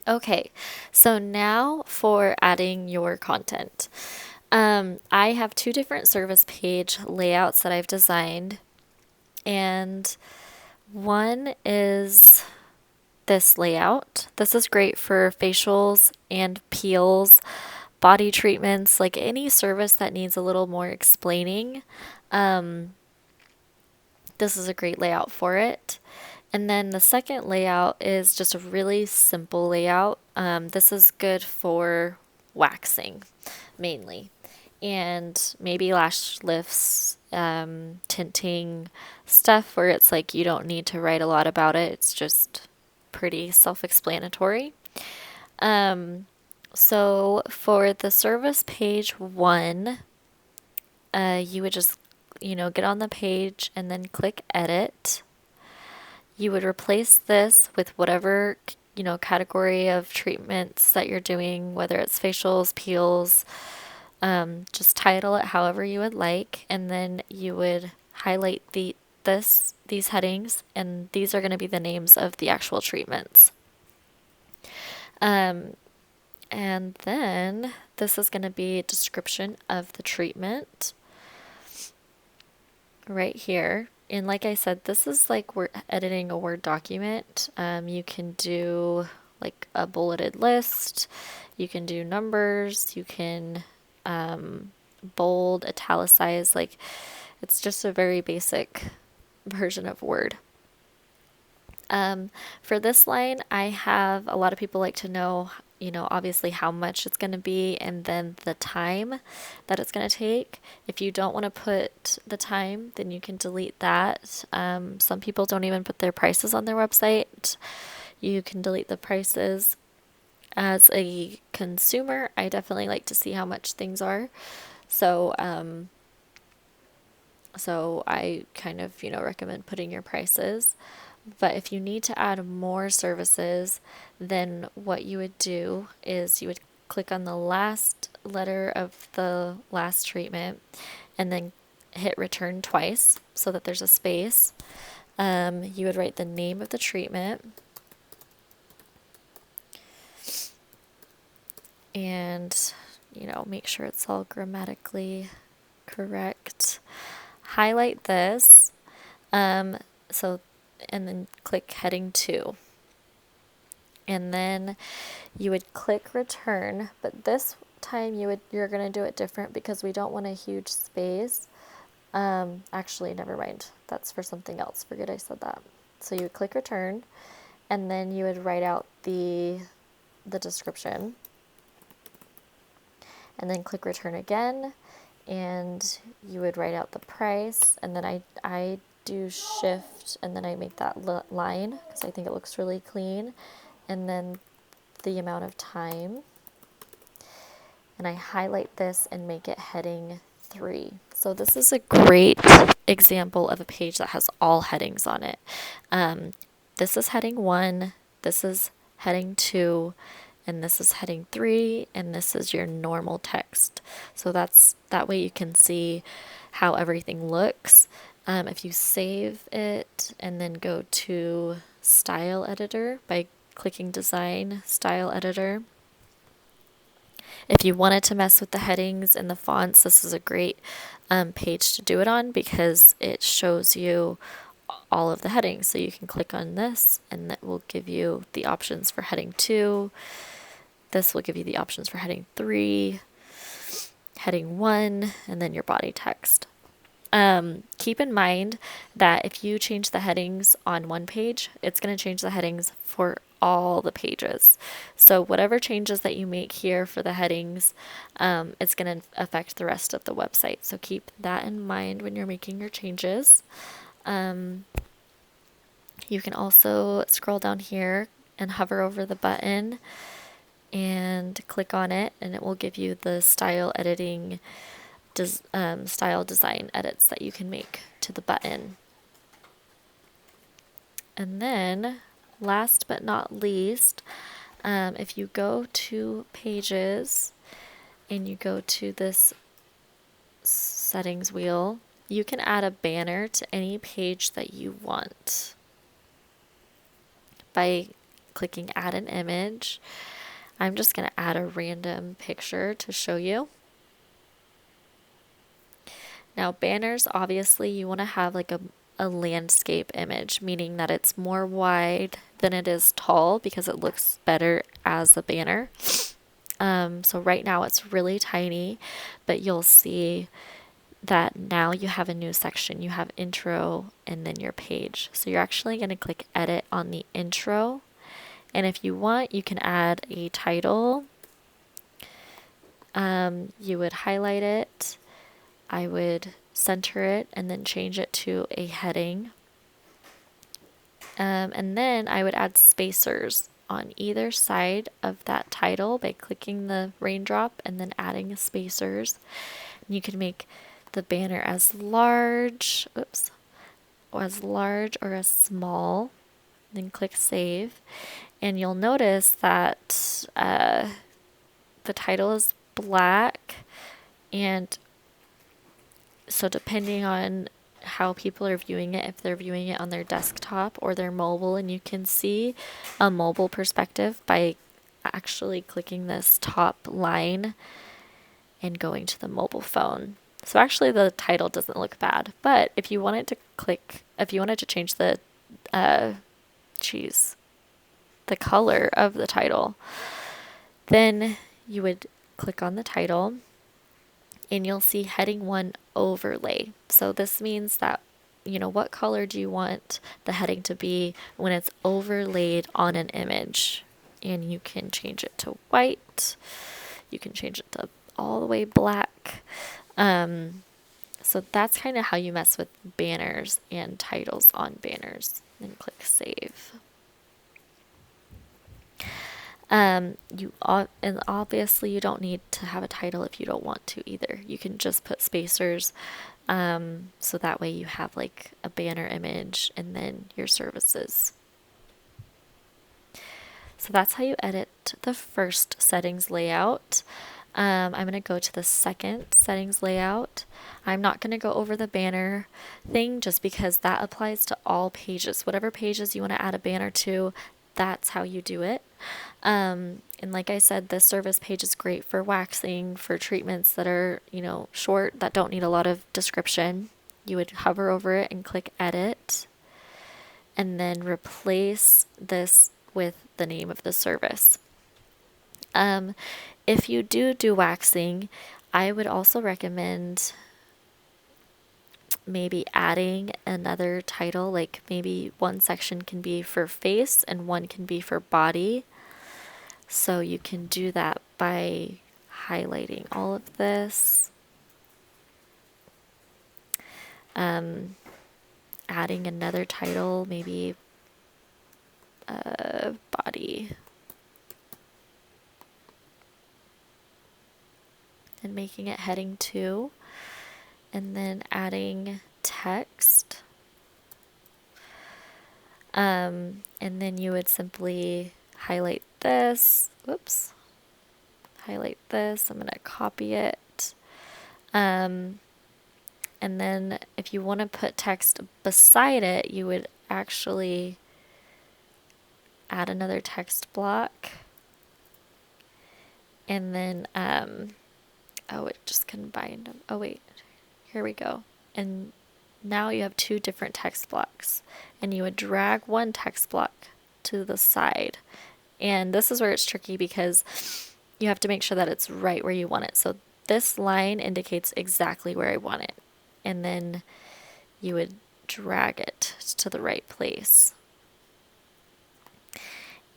Okay, so now for adding your content. I have two different service page layouts that I've designed, and one is this layout. This is great for facials and peels, body treatments, like any service that needs a little more explaining. Um, this is a great layout for it. And then the second layout is just a really simple layout. This is good for waxing mainly, and maybe lash lifts, tinting, stuff where it's like you don't need to write a lot about it. It's just pretty self-explanatory. Um, so for the service page one, you would just, get on the page and then click edit. You would replace this with whatever, category of treatments that you're doing, whether it's facials, peels, just title it however you would like, and then you would highlight these headings, and these are going to be the names of the actual treatments. Um, and then this is going to be a description of the treatment right here. And like I said, this is like we're editing a Word document. You can do like a bulleted list, you can do numbers, you can bold, italicize, like it's just a very basic version of Word. For this line, I have a lot of people like to know, obviously how much it's going to be and then the time that it's going to take. If you don't want to put the time, then you can delete that. Some people don't even put their prices on their website. You can delete the prices. As a consumer, I definitely like to see how much things are. So I kind of, recommend putting your prices. But if you need to add more services, then what you would do is you would click on the last letter of the last treatment and then hit return twice so that there's a space. You would write the name of the treatment and, make sure it's all grammatically correct. Highlight this. So and then click heading 2. And then you would click return, but this time you're going to do it different because we don't want a huge space. Actually, never mind. That's for something else. Forget I said that. So you would click return and then you would write out the description. And then click return again and you would write out the price, and then I do shift and then I make that line because I think it looks really clean, and then the amount of time, and I highlight this and make it heading 3. So this is a great example of a page that has all headings on it. This is heading 1, this is heading 2, and this is heading 3, and this is your normal text. So that way you can see how everything looks. If you save it and then go to Style Editor by clicking Design, Style Editor. If you wanted to mess with the headings and the fonts, this is a great page to do it on because it shows you all of the headings. So you can click on this and that will give you the options for heading 2. This will give you the options for heading 3, heading 1, and then your body text. Keep in mind that if you change the headings on one page, it's going to change the headings for all the pages. So whatever changes that you make here for the headings, it's going to affect the rest of the website. So keep that in mind when you're making your changes. You can also scroll down here and hover over the button and click on it, and it will give you the style editing style design edits that you can make to the button. And then last but not least, if you go to pages and you go to this settings wheel, you can add a banner to any page that you want by clicking add an image. I'm just going to add a random picture to show you. Now banners, obviously you want to have like a landscape image, meaning that it's more wide than it is tall because it looks better as a banner. So right now it's really tiny, but you'll see that now you have a new section. You have intro and then your page. So you're actually going to click edit on the intro. And if you want, you can add a title. You would highlight it. I would center it and then change it to a heading. And then I would add spacers on either side of that title by clicking the raindrop and then adding spacers. And you can make the banner as large, or as small. Then click save. And you'll notice that the title is black, and so depending on how people are viewing it, if they're viewing it on their desktop or their mobile, and you can see a mobile perspective by actually clicking this top line and going to the mobile phone. So actually the title doesn't look bad, but if you wanted to change the the color of the title, then you would click on the title and you'll see heading 1 overlay. So this means that, what color do you want the heading to be when it's overlaid on an image? And you can change it to white. You can change it to all the way black. So that's kind of how you mess with banners and titles on banners. Then click save. And obviously you don't need to have a title if you don't want to either. You can just put spacers, so that way you have like a banner image and then your services. So that's how you edit the first settings layout. I'm going to go to the second settings layout. I'm not going to go over the banner thing just because that applies to all pages. Whatever pages you want to add a banner to, that's how you do it. And like I said, this service page is great for waxing, for treatments that are, short, that don't need a lot of description. You would hover over it and click edit, and then replace this with the name of the service. If you do waxing, I would also recommend maybe adding another title, like maybe one section can be for face and one can be for body. So you can do that by highlighting all of this, adding another title, maybe body, and making it heading 2, and then adding text. And then you would simply highlight this. Highlight this. I'm going to copy it. And then if you want to put text beside it, you would actually add another text block. And then, it just combined them. Oh, wait. Here we go. And now you have 2 different text blocks. And you would drag one text block to the side. And this is where it's tricky because you have to make sure that it's right where you want it. So this line indicates exactly where I want it. And then you would drag it to the right place.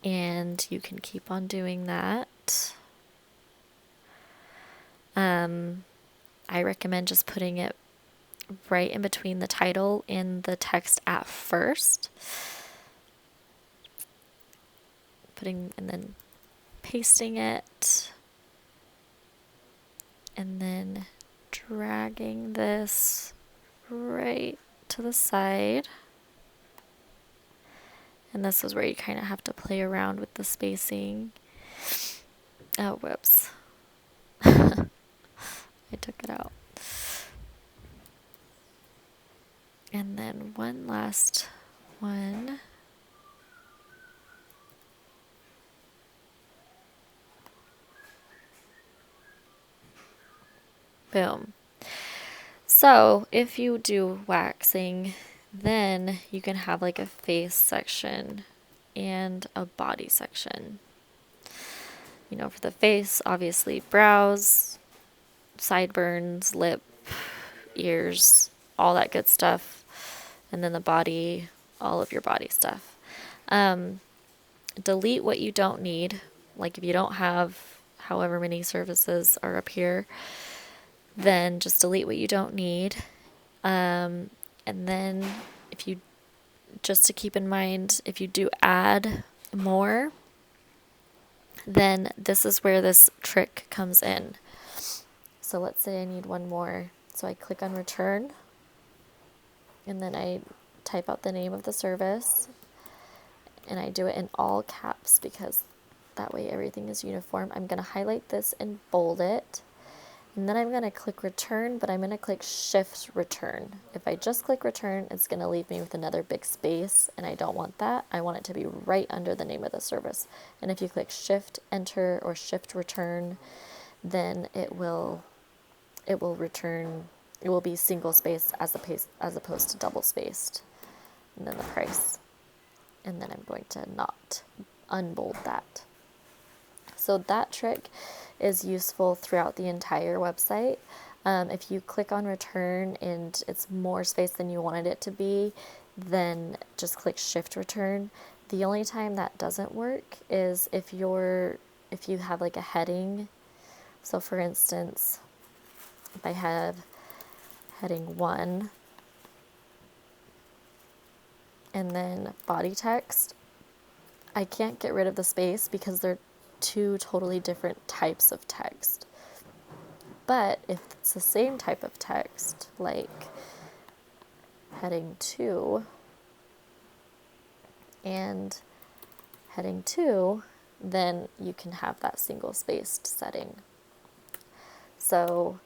And you can keep on doing that. I recommend just putting it right in between the title and the text at first. And then pasting it. And then dragging this right to the side. And this is where you kind of have to play around with the spacing. Oh, whoops. I took it out. And then one last one. Boom. So if you do waxing, then you can have like a face section and a body section. You know, for the face, obviously brows, sideburns, lip, ears, all that good stuff. And then the body, all of your body stuff. Delete what you don't need. Like if you don't have however many services are up here, then just delete what you don't need. And then if you, just to keep in mind, if you do add more, then this is where this trick comes in. So let's say I need one more. So I click on return, and then I type out the name of the service, and I do it in all caps because that way everything is uniform. I'm going to highlight this and bold it. And then I'm going to click return, but I'm going to click shift return. If I just click return, it's going to leave me with another big space, and I don't want that. I want it to be right under the name of the service. And if you click shift enter or shift return, then it will return, it will be single spaced as opposed to double spaced. And then the price. And then I'm going to not unbold that. So that trick is useful throughout the entire website. If you click on return and it's more space than you wanted it to be, then just click shift return. The only time that doesn't work is if you have like a heading. So for instance, if I had heading 1 and then body text, I can't get rid of the space because they're two totally different types of text. But if it's the same type of text, like heading 2 and heading 2, then you can have that single spaced setting. So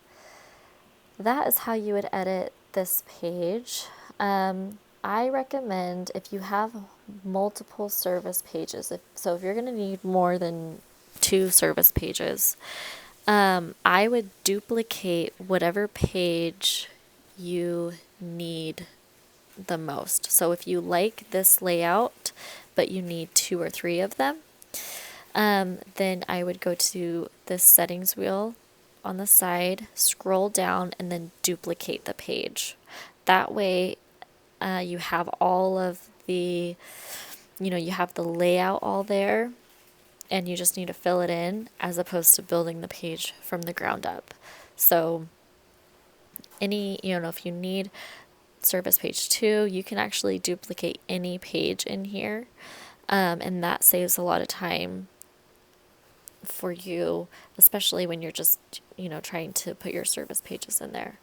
that is how you would edit this page. I recommend if you have multiple service pages, if you're going to need more than 2 service pages, I would duplicate whatever page you need the most. So if you like this layout, but you need 2 or 3 of them, then I would go to this settings wheel on the side, scroll down, and then duplicate the page. That way, you have all of the, you have the layout all there, and you just need to fill it in as opposed to building the page from the ground up. So if you need service page 2, you can actually duplicate any page in here, and that saves a lot of time for you, especially when you're just, trying to put your service pages in there.